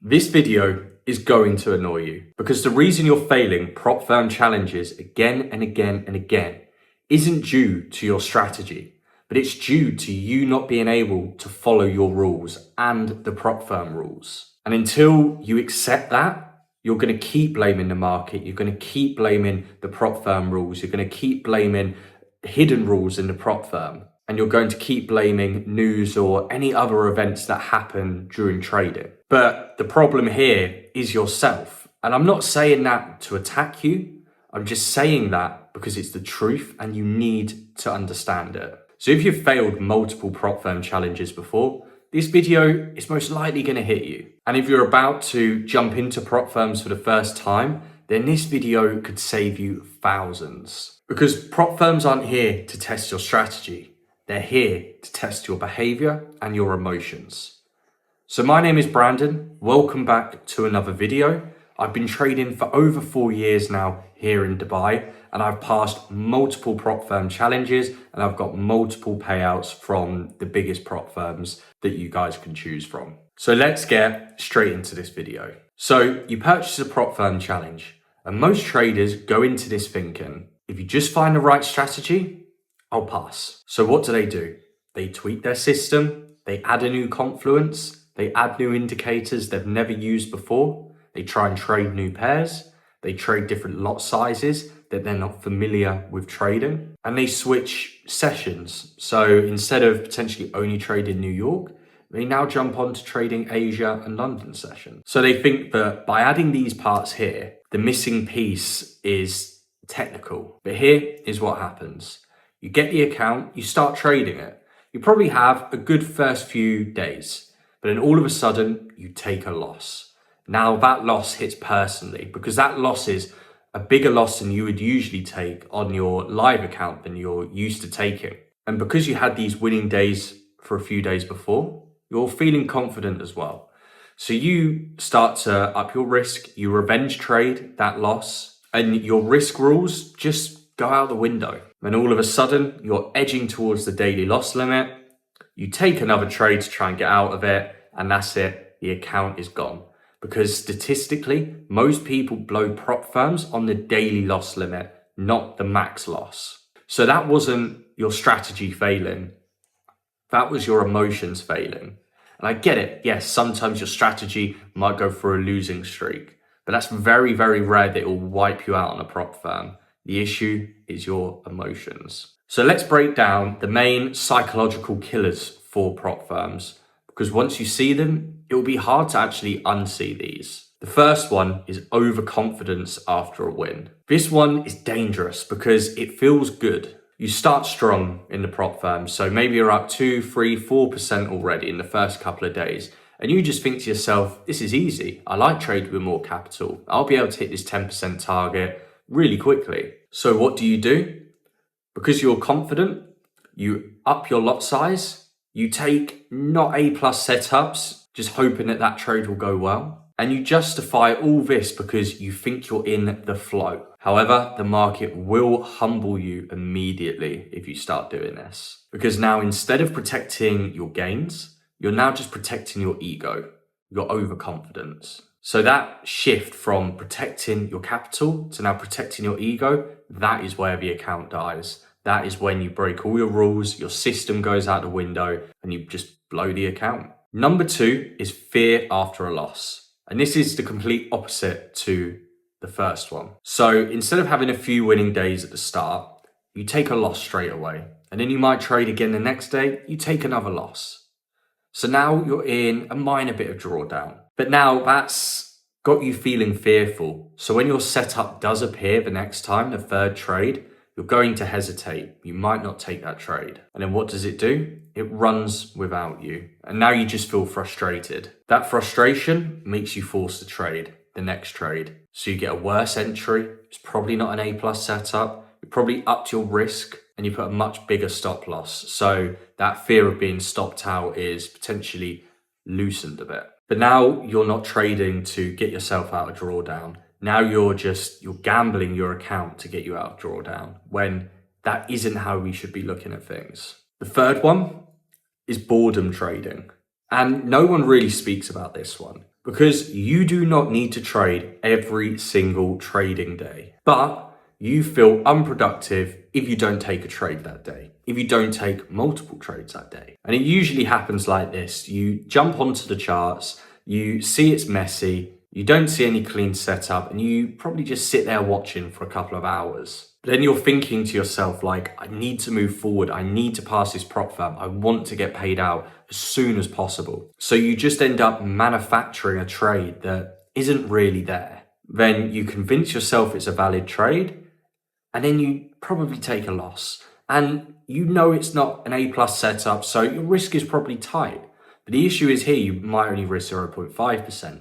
This video is going to annoy you because the reason you're failing prop firm challenges again and again and again isn't due to your strategy, but it's due to you not being able to follow your rules and the prop firm rules. And until you accept that, you're going to keep blaming the market, you're going to keep blaming the prop firm rules, you're going to keep blaming hidden rules in the prop firm, and you're going to keep blaming news or any other events that happen during trading. But the problem here is yourself. And I'm not saying that to attack you. I'm just saying that because it's the truth and you need to understand it. So if you've failed multiple prop firm challenges before, this video is most likely going to hit you. And if you're about to jump into prop firms for the first time, then this video could save you thousands. Because prop firms aren't here to test your strategy. They're here to test your behavior and your emotions. So my name is Brandon. Welcome back to another video. I've been trading for over 4 years now here in Dubai, and I've passed multiple prop firm challenges, and I've got multiple payouts from the biggest prop firms that you guys can choose from. So let's get straight into this video. So you purchase a prop firm challenge, and most traders go into this thinking, if you just find the right strategy, I'll pass. So what do? They tweak their system, they add a new confluence, they add new indicators they've never used before, they try and trade new pairs, they trade different lot sizes that they're not familiar with trading, and they switch sessions. So instead of potentially only trading New York, they now jump on to trading Asia and London sessions. So they think that by adding these parts here, the missing piece is technical. But here is what happens. You get the account, you start trading it. You probably have a good first few days, but then all of a sudden you take a loss. Now that loss hits personally because that loss is a bigger loss than you would usually take on your live account than you're used to taking. And because you had these winning days for a few days before, you're feeling confident as well. So you start to up your risk, you revenge trade that loss, and your risk rules just go out the window. And all of a sudden, you're edging towards the daily loss limit. You take another trade to try and get out of it, and that's it. The account is gone. Because statistically, most people blow prop firms on the daily loss limit, not the max loss. So that wasn't your strategy failing. That was your emotions failing. And I get it. Yes, sometimes your strategy might go for a losing streak, but that's very, very rare that it will wipe you out on a prop firm. The issue is your emotions. So let's break down the main psychological killers for prop firms, because once you see them, it will be hard to actually unsee these. The first one is overconfidence after a win. This one is dangerous because it feels good. You start strong in the prop firm, so maybe you're up 2, 3, 4% already in the first couple of days, and you just think to yourself, this is easy. I like trading with more capital. I'll be able to hit this 10% target really quickly. So what do? Because you're confident, you up your lot size, you take not A+ setups, just hoping that that trade will go well. And you justify all this because you think you're in the flow. However, the market will humble you immediately if you start doing this. Because now instead of protecting your gains, you're now just protecting your ego, your overconfidence. So that shift from protecting your capital to now protecting your ego, that is where the account dies. That is when you break all your rules, your system goes out the window, and you just blow the account. Number 2 is fear after a loss. And this is the complete opposite to the first one. So instead of having a few winning days at the start, you take a loss straight away. And then you might trade again the next day, you take another loss. So now you're in a minor bit of drawdown. But now that's got you feeling fearful. So when your setup does appear the next time, the third trade, you're going to hesitate. You might not take that trade. And then what does it do? It runs without you. And now you just feel frustrated. That frustration makes you force the trade, the next trade. So you get a worse entry. It's probably not an A+ setup. You probably upped your risk and you put a much bigger stop loss. So that fear of being stopped out is potentially loosened a bit. But now you're not trading to get yourself out of drawdown. Now you're gambling your account to get you out of drawdown, when that isn't how we should be looking at things. The third one is boredom trading. And no one really speaks about this one Because you do not need to trade every single trading day, but you feel unproductive if you don't take a trade that day, if you don't take multiple trades that day. And it usually happens like this. You jump onto the charts, you see it's messy, you don't see any clean setup, and you probably just sit there watching for a couple of hours. But then you're thinking to yourself, like, I need to move forward. I need to pass this prop firm. I want to get paid out as soon as possible. So you just end up manufacturing a trade that isn't really there. Then you convince yourself it's a valid trade, and then you probably take a loss. And you know it's not an A+ setup, so your risk is probably tight. But the issue is here, you might only risk 0.5%.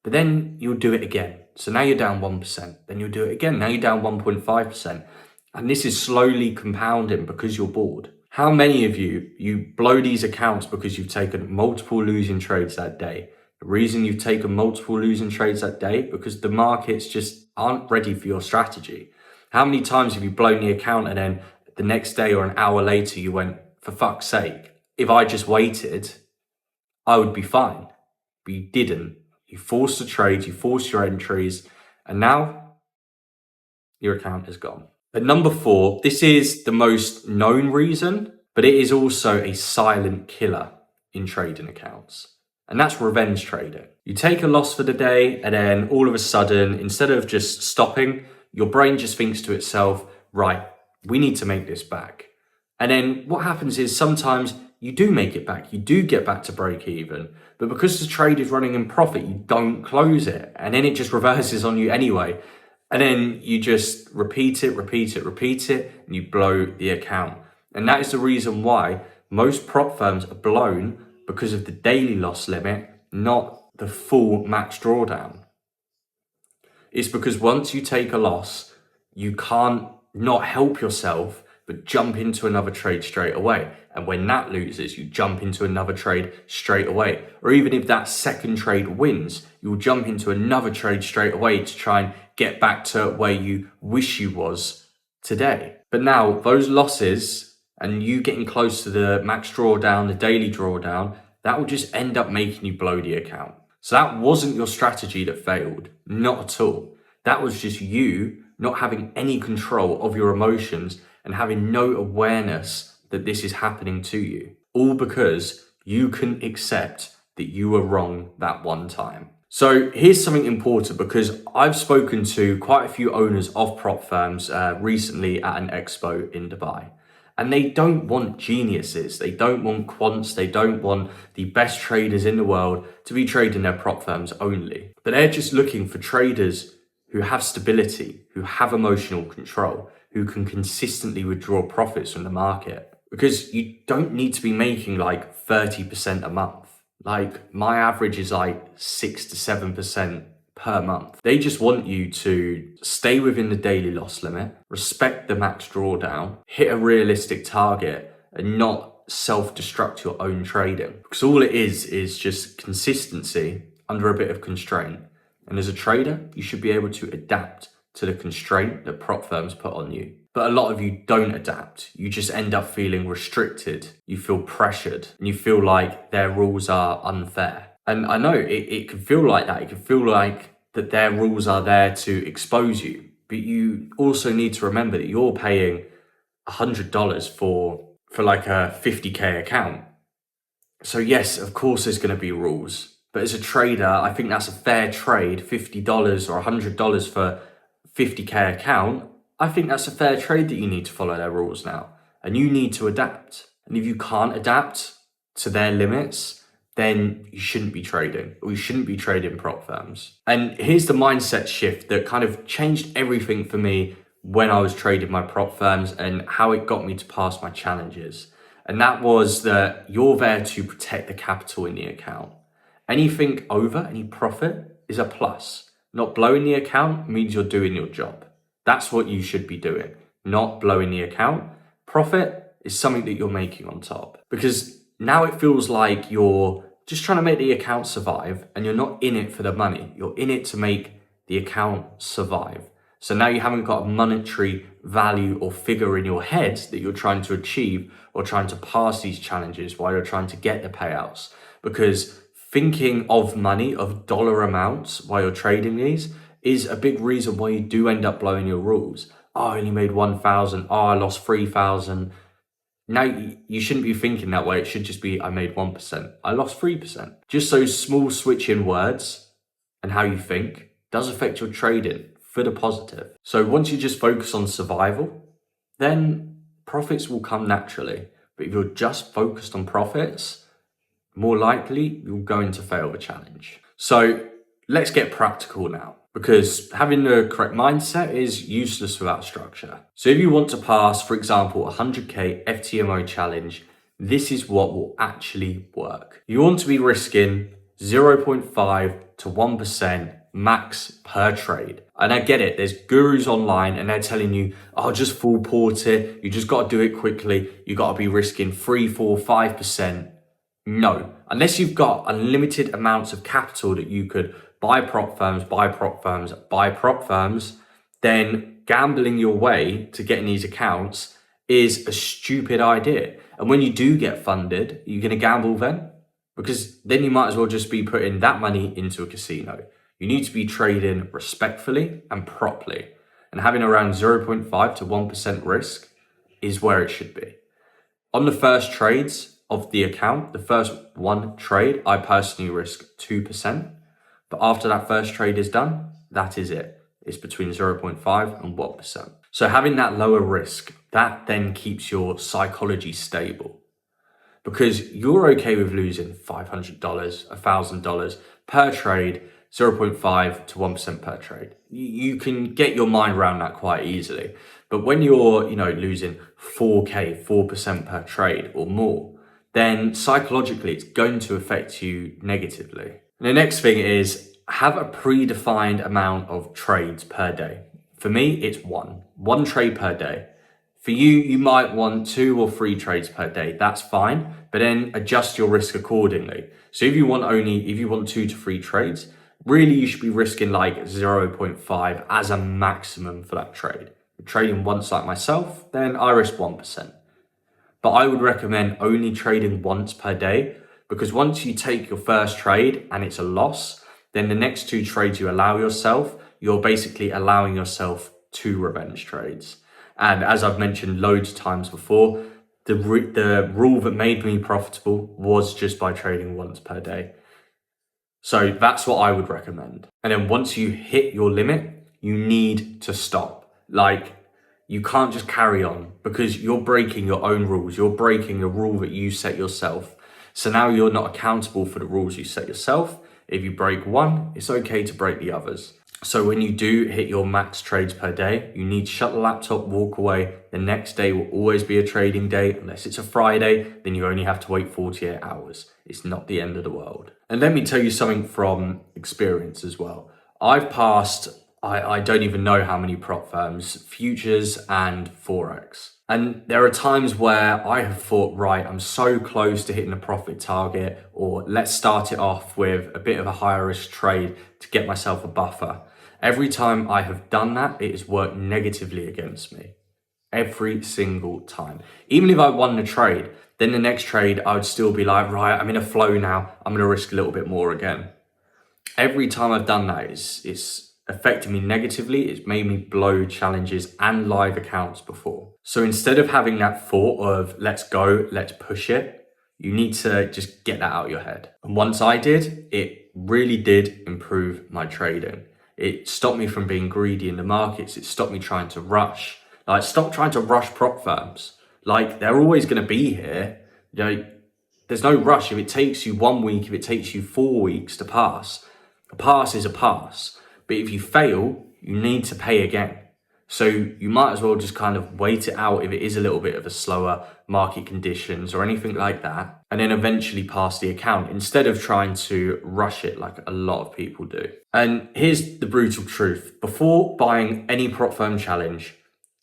But then you'll do it again. So now you're down 1%. Then you'll do it again. Now you're down 1.5%. And this is slowly compounding because you're bored. How many of you blow these accounts because you've taken multiple losing trades that day? The reason you've taken multiple losing trades that day, because the markets just aren't ready for your strategy. How many times have you blown the account and then the next day or an hour later you went, for fuck's sake, if I just waited, I would be fine. But you didn't. You forced the trades, you forced your entries, and now your account is gone. At number 4, this is the most known reason, but it is also a silent killer in trading accounts. And that's revenge trading. You take a loss for the day, and then all of a sudden, instead of just stopping, your brain just thinks to itself, right, we need to make this back. And then what happens is sometimes you do make it back. You do get back to break even. But because the trade is running in profit, you don't close it. And then it just reverses on you anyway. And then you just repeat it, and you blow the account. And that is the reason why most prop firms are blown, because of the daily loss limit, not the full max drawdown. It's because once you take a loss, you can't not help yourself but jump into another trade straight away. And when that loses, you jump into another trade straight away. Or even if that second trade wins, you'll jump into another trade straight away to try and get back to where you wish you was today. But now those losses and you getting close to the max drawdown, the daily drawdown, that will just end up making you blow the account. So that wasn't your strategy that failed, not at all. That was just you not having any control of your emotions and having no awareness that this is happening to you. All because you couldn't accept that you were wrong that one time. So here's something important, because I've spoken to quite a few owners of prop firms recently at an expo in Dubai. And they don't want geniuses, they don't want quants, they don't want the best traders in the world to be trading their prop firms only. But they're just looking for traders who have stability, who have emotional control, who can consistently withdraw profits from the market. Because you don't need to be making like 30% a month. Like my average is like 6 to 7% per month. They just want you to stay within the daily loss limit, respect the max drawdown, hit a realistic target, and not self-destruct your own trading. Because all it is just consistency under a bit of constraint. And as a trader, you should be able to adapt to the constraint that prop firms put on you. But a lot of you don't adapt. You just end up feeling restricted. You feel pressured, and you feel like their rules are unfair. And I know it can feel like that. It can feel like that their rules are there to expose you. But you also need to remember that you're paying $100 for like a 50K account. So yes, of course there's going to be rules. But as a trader, I think that's a fair trade. $50 or $100 for 50K account. I think that's a fair trade that you need to follow their rules now. And you need to adapt. And if you can't adapt to their limits, then you shouldn't be trading, or you shouldn't be trading prop firms. And here's the mindset shift that kind of changed everything for me when I was trading my prop firms and how it got me to pass my challenges. And that was that you're there to protect the capital in the account. Anything over any profit is a plus. Not blowing the account means you're doing your job. That's what you should be doing, not blowing the account. Profit is something that you're making on top, because now it feels like you're just trying to make the account survive and you're not in it for the money. You're in it to make the account survive. So now you haven't got a monetary value or figure in your head that you're trying to achieve or trying to pass these challenges while you're trying to get the payouts, because thinking of money, of dollar amounts while you're trading these is a big reason why you do end up blowing your rules. Oh, I only made 1,000. Oh, I lost 3,000. Now, you shouldn't be thinking that way. It should just be, I made 1%. I lost 3%. Just those small switch in words and how you think does affect your trading for the positive. So once you just focus on survival, then profits will come naturally. But if you're just focused on profits, more likely you're going to fail the challenge. So let's get practical now, because having the correct mindset is useless without structure. So if you want to pass, for example, a 100k FTMO challenge, this is what will actually work. You want to be risking 0.5 to 1% max per trade. And I get it, there's gurus online and they're telling you, oh, just full port it, you just got to do it quickly, you got to be risking 3, 4, 5%. No, unless you've got unlimited amounts of capital that you could buy prop firms, then gambling your way to getting these accounts is a stupid idea. And when you do get funded, you're going to gamble then? Because then you might as well just be putting that money into a casino. You need to be trading respectfully and properly. And having around 0.5 to 1% risk is where it should be. On the first trades of the account, the first one trade, I personally risk 2%. But after that first trade is done, that is it. It's between 0.5 and 1%. So having that lower risk, that then keeps your psychology stable. Because you're okay with losing $500, $1,000 per trade, 0.5 to 1% per trade. You can get your mind around that quite easily. But when you're, losing 4K, 4% per trade or more, then psychologically it's going to affect you negatively. And the next thing is have a predefined amount of trades per day. For me, it's one trade per day. For you, you might want 2 or 3 trades per day. That's fine, but then adjust your risk accordingly. So if you want 2 to 3 trades, really you should be risking like 0.5 as a maximum for that trade. If you're trading once like myself, then I risk 1%. But I would recommend only trading once per day, because once you take your first trade and it's a loss, then the next 2 trades you allow yourself, you're basically allowing yourself 2 revenge trades. And as I've mentioned loads of times before, the rule that made me profitable was just by trading once per day. So that's what I would recommend. And then once you hit your limit, you need to stop. You can't just carry on, because you're breaking your own rules. You're breaking the rule that you set yourself. So now you're not accountable for the rules you set yourself. If you break one, it's okay to break the others. So when you do hit your max trades per day, you need to shut the laptop, walk away. The next day will always be a trading day. Unless it's a Friday, then you only have to wait 48 hours. It's not the end of the world. And let me tell you something from experience as well. I've passed, I don't even know how many prop firms, futures and Forex. And there are times where I have thought, right, I'm so close to hitting a profit target, or let's start it off with a bit of a higher risk trade to get myself a buffer. Every time I have done that, it has worked negatively against me. Every single time. Even if I won the trade, then the next trade, I would still be like, right, I'm in a flow now. I'm going to risk a little bit more again. Every time I've done that, it's affected me negatively. It's made me blow challenges and live accounts before. So instead of having that thought of let's go, let's push it, you need to just get that out of your head. And once I did, it really did improve my trading. It stopped me from being greedy in the markets. It stopped me trying to rush. Stop trying to rush prop firms. They're always going to be here. There's no rush. If it takes you 1 week, if it takes you 4 weeks to pass, a pass is a pass. But if you fail, you need to pay again. So you might as well just kind of wait it out if it is a little bit of a slower market conditions or anything like that, and then eventually pass the account instead of trying to rush it like a lot of people do. And here's the brutal truth. Before buying any prop firm challenge,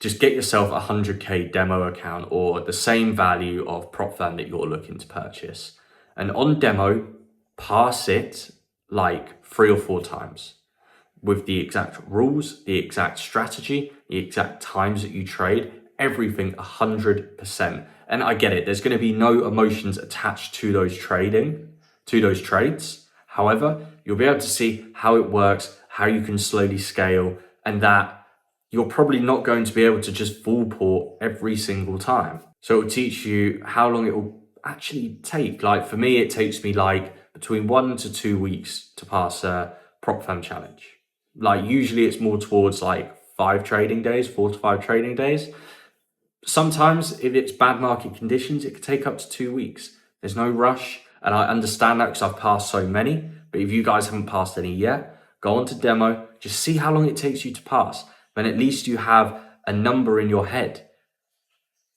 just get yourself a 100k demo account or the same value of prop firm that you're looking to purchase. And on demo, pass it like 3 or 4 times, with the exact rules, the exact strategy, the exact times that you trade, everything 100%. And I get it, there's going to be no emotions attached to those trading, to those trades. However, you'll be able to see how it works, how you can slowly scale, and that you're probably not going to be able to just full port every single time. So it will teach you how long it will actually take. Like for me, it takes me like between 1 to 2 weeks to pass a prop firm challenge. Like usually it's more towards like 4 to 5 trading days. Sometimes if it's bad market conditions, it could take up to 2 weeks. There's no rush. And I understand that because I've passed so many. But if you guys haven't passed any yet, go on to demo, just see how long it takes you to pass. Then at least you have a number in your head.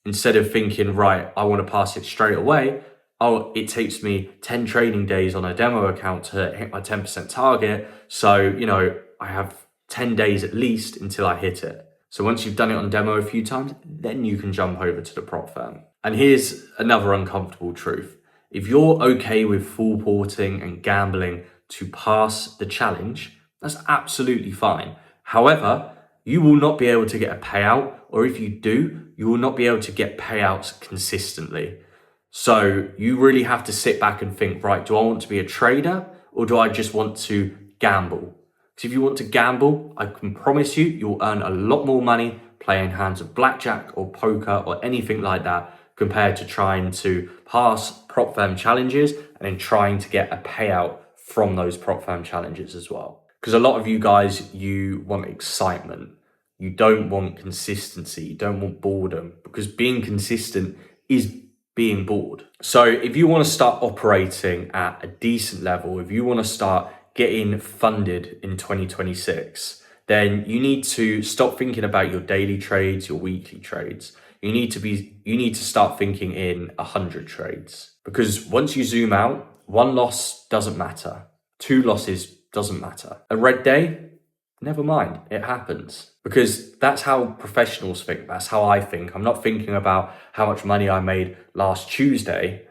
Instead of thinking, right, I want to pass it straight away. Oh, it takes me 10 trading days on a demo account to hit my 10% target. So, I have 10 days at least until I hit it. So once you've done it on demo a few times, then you can jump over to the prop firm. And here's another uncomfortable truth. If you're okay with full porting and gambling to pass the challenge, that's absolutely fine. However, you will not be able to get a payout, or if you do, you will not be able to get payouts consistently. So you really have to sit back and think, right, do I want to be a trader or do I just want to gamble? Because if you want to gamble, I can promise you'll earn a lot more money playing hands of blackjack or poker or anything like that compared to trying to pass prop firm challenges and then trying to get a payout from those prop firm challenges as well. Because a lot of you guys, you want excitement. You don't want consistency. You don't want boredom, because being consistent is being bored. So if you want to start operating at a decent level, if you want to start getting funded in 2026, then you need to stop thinking about your daily trades, your weekly trades. You need to start thinking in 100 trades, because once you zoom out, 1 loss doesn't matter. 2 losses doesn't matter. A red day, never mind, it happens. Because that's how professionals think, that's how I think. I'm not thinking about how much money I made last Tuesday.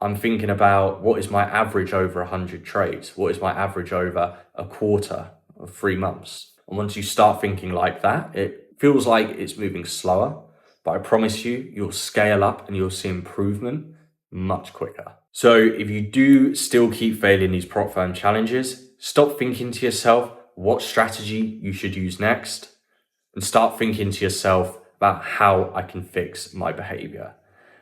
I'm thinking about what is my average over 100 trades? What is my average over a quarter of 3 months? And once you start thinking like that, it feels like it's moving slower, but I promise you'll scale up and you'll see improvement much quicker. So if you do still keep failing these prop firm challenges, stop thinking to yourself what strategy you should use next, and start thinking to yourself about how I can fix my behavior.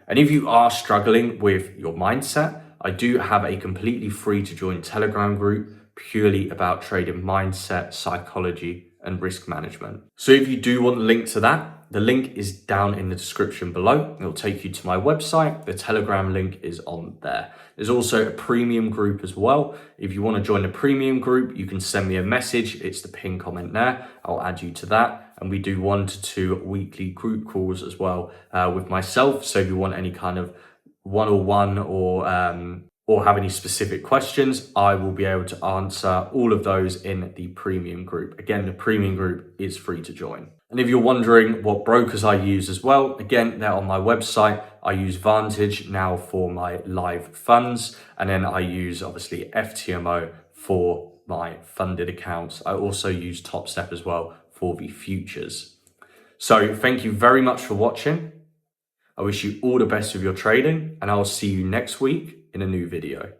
And if you are struggling with your mindset, I do have a completely free to join Telegram group purely about trading mindset, psychology, and risk management. So if you do want a link to that, the link is down in the description below. It'll take you to my website. The Telegram link is on there. There's also a premium group as well. If you want to join the premium group, you can send me a message. It's the pinned comment there. I'll add you to that. And we do 1 to 2 weekly group calls as well with myself. So if you want any kind of one-on-one or have any specific questions, I will be able to answer all of those in the premium group. Again, the premium group is free to join. And if you're wondering what brokers I use as well, again, they're on my website. I use Vantage now for my live funds. And then I use obviously FTMO for my funded accounts. I also use TopStep as well for the futures. So thank you very much for watching. I wish you all the best with your trading, and I'll see you next week in a new video.